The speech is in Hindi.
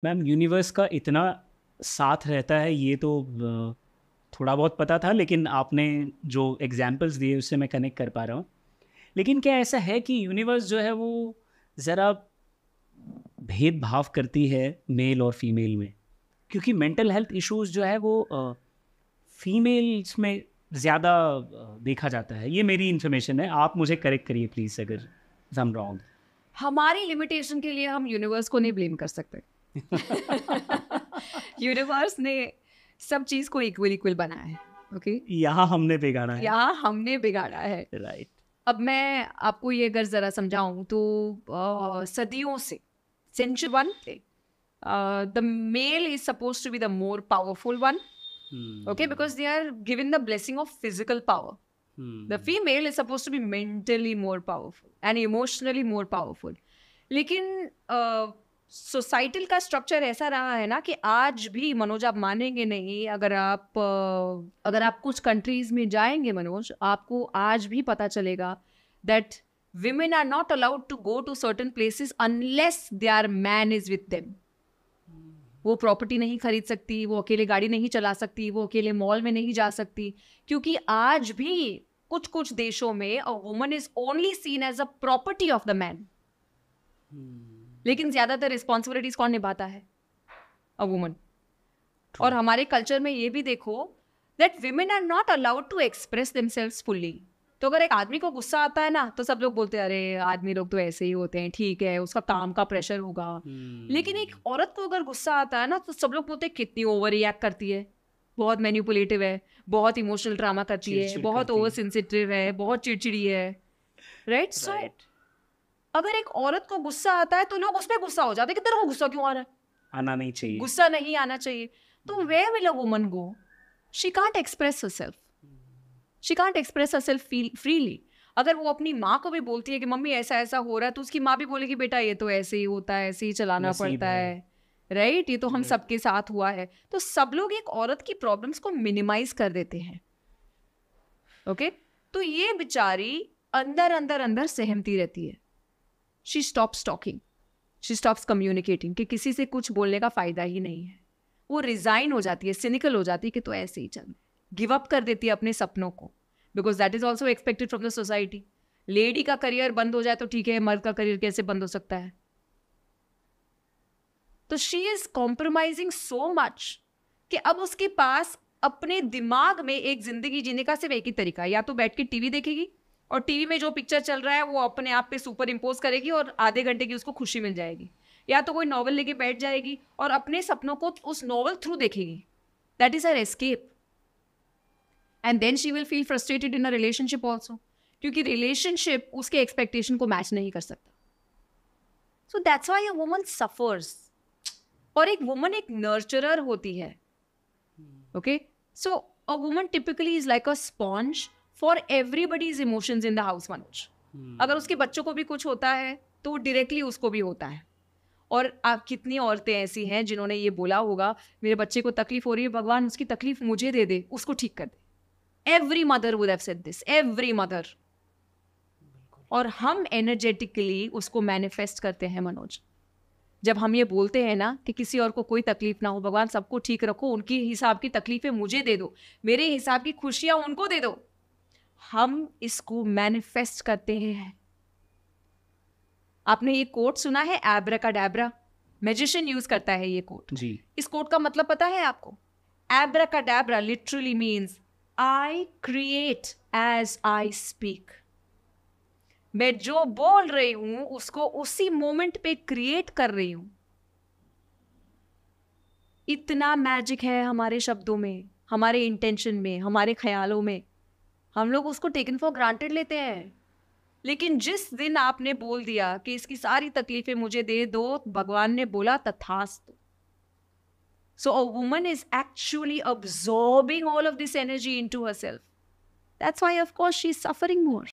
मैम यूनिवर्स का इतना साथ रहता है ये तो थोड़ा बहुत पता था, लेकिन आपने जो एग्जांपल्स दिए उससे मैं कनेक्ट कर पा रहा हूँ। लेकिन क्या ऐसा है कि यूनिवर्स जो है वो ज़रा भेदभाव करती है मेल और फीमेल में? क्योंकि मेंटल हेल्थ इश्यूज जो है वो फीमेल्स में ज़्यादा देखा जाता है। ये मेरी इन्फॉर्मेशन है, आप मुझे करेक्ट करिए प्लीज़ अगर आई एम रॉन्ग। हमारी लिमिटेशन के लिए हम यूनिवर्स को नहीं ब्लेम कर सकते। यूनिवर्स ने सब चीज को इक्वल इक्वल बनाया है। ओके, यहाँ हमने बिगाड़ा है। यहाँ हमने बिगाड़ा है। राइट। अब मैं आपको ये अगर जरा समझाऊं तो सदियों से सेंचुरी वन से the male is suppose to be the more powerful one. Okay, because they are given the blessing of physical power. The female is supposed to be mentally more powerful and emotionally more powerful. लेकिन सोसाइटल का स्ट्रक्चर ऐसा रहा है ना कि आज भी मनोज, आप मानेंगे नहीं, अगर आप कुछ कंट्रीज में जाएंगे मनोज, आपको आज भी पता चलेगा that women are not allowed to go to certain places unless their man is with them. वो प्रॉपर्टी नहीं खरीद सकती, वो अकेले गाड़ी नहीं चला सकती, वो अकेले मॉल में नहीं जा सकती, क्योंकि आज भी कुछ कुछ देशों में a woman is only seen as a property of the man. लेकिन ज्यादातर रिस्पॉन्सिबिलिटीज कौन निभाता है? A woman. और हमारे कल्चर में ये भी देखो that women are not allowed to express themselves fully. तो अगर एक आदमी को गुस्सा आता है ना तो सब लोग बोलते हैं अरे आदमी लोग तो ऐसे ही होते हैं, ठीक है उसका काम का प्रेशर होगा. लेकिन एक औरत को अगर गुस्सा आता है ना तो सब लोग बोलते हैं कितनी ओवर रिएक्ट करती है, बहुत मैनिपुलेटिव है, बहुत इमोशनल ड्रामा करती है, बहुत ओवर सेंसिटिव है, बहुत चिड़चिड़ी है. राइट. सो अगर एक औरत को गुस्सा आता है तो लोग उस पर गुस्सा हो जाते हैं कि तेरे को गुस्सा क्यों आ रहा है, आना नहीं चाहिए, गुस्सा नहीं आना चाहिए. तो where will a woman go? She can't express herself. She can't express herself freely. अगर वो अपनी माँ को भी बोलती है कि मम्मी ऐसा ऐसा हो रहा है, तो उसकी माँ भी बोलेगी बेटा ये तो ऐसे ही होता है, ऐसे ही चलाना पड़ता है. राइट. ये तो हम सबके साथ हुआ है. तो सब लोग एक औरत की प्रॉब्लम्स को मिनिमाइज कर देते हैं. ओके. तो ये बेचारी अंदर अंदर अंदर सहमती रहती है. She stops talking, she stops communicating कि किसी से कुछ बोलने का फायदा ही नहीं है. वो रिजाइन हो जाती है, सिनिकल हो जाती है कि तो ऐसे ही चल, गिव अप कर देती है अपने सपनों को. Because that is also expected from the society. Lady का करियर बंद हो जाए तो ठीक है, मर्द का करियर कैसे बंद हो सकता है? तो she is compromising so much कि अब उसके पास अपने दिमाग में एक जिंदगी जीने का सिर्फ एक ही तरीका है, या तो बैठ के टीवी देखेगी और टीवी में जो पिक्चर चल रहा है वो अपने आप पे सुपर इम्पोज करेगी और आधे घंटे की उसको खुशी मिल जाएगी, या तो कोई नॉवल लेके बैठ जाएगी और अपने सपनों को उस नॉवल थ्रू देखेगी. That is her escape. And then she will feel frustrated in a relationship also, क्योंकि relationship उसके expectation को match नहीं कर सकता. So that's why a woman suffers. और एक woman एक nurturer होती है. Okay? So a woman typically is like a sponge for everybody's emotions in the house, Manoj. अगर उसके बच्चों को भी कुछ होता है तो directly उसको भी होता है. और आप कितनी औरतें ऐसी हैं जिन्होंने ये बोला होगा मेरे बच्चे को तकलीफ हो रही है, भगवान उसकी तकलीफ मुझे दे दे, उसको ठीक कर दे. Every mother would have said this. Every mother. और हम एनर्जेटिकली उसको मैनिफेस्ट करते हैं मनोज. जब हम ये बोलते हैं ना कि किसी और को कोई तकलीफ ना हो, भगवान सबको ठीक रखो, उनकी हिसाब की तकलीफें मुझे दे दो, मेरे हिसाब की खुशियां उनको दे दो, हम इसको मैनिफेस्ट करते हैं. आपने ये कोट सुना है, एब्राकाडाब्रा? मैजिशियन यूज करता है ये कोट जी. इस कोट का मतलब पता है आपको? Abracadabra literally means I create as I speak. मैं जो बोल रही हूं उसको उसी मोमेंट पे क्रिएट कर रही हूं. इतना मैजिक है हमारे शब्दों में, हमारे इंटेंशन में, हमारे ख्यालों में. हम लोग उसको टेकन फॉर ग्रांटेड लेते हैं. लेकिन जिस दिन आपने बोल दिया कि इसकी सारी तकलीफें मुझे दे दो, भगवान ने बोला तथास्तु. So a woman is actually absorbing all of this energy into herself. That's why, of course, she's suffering more.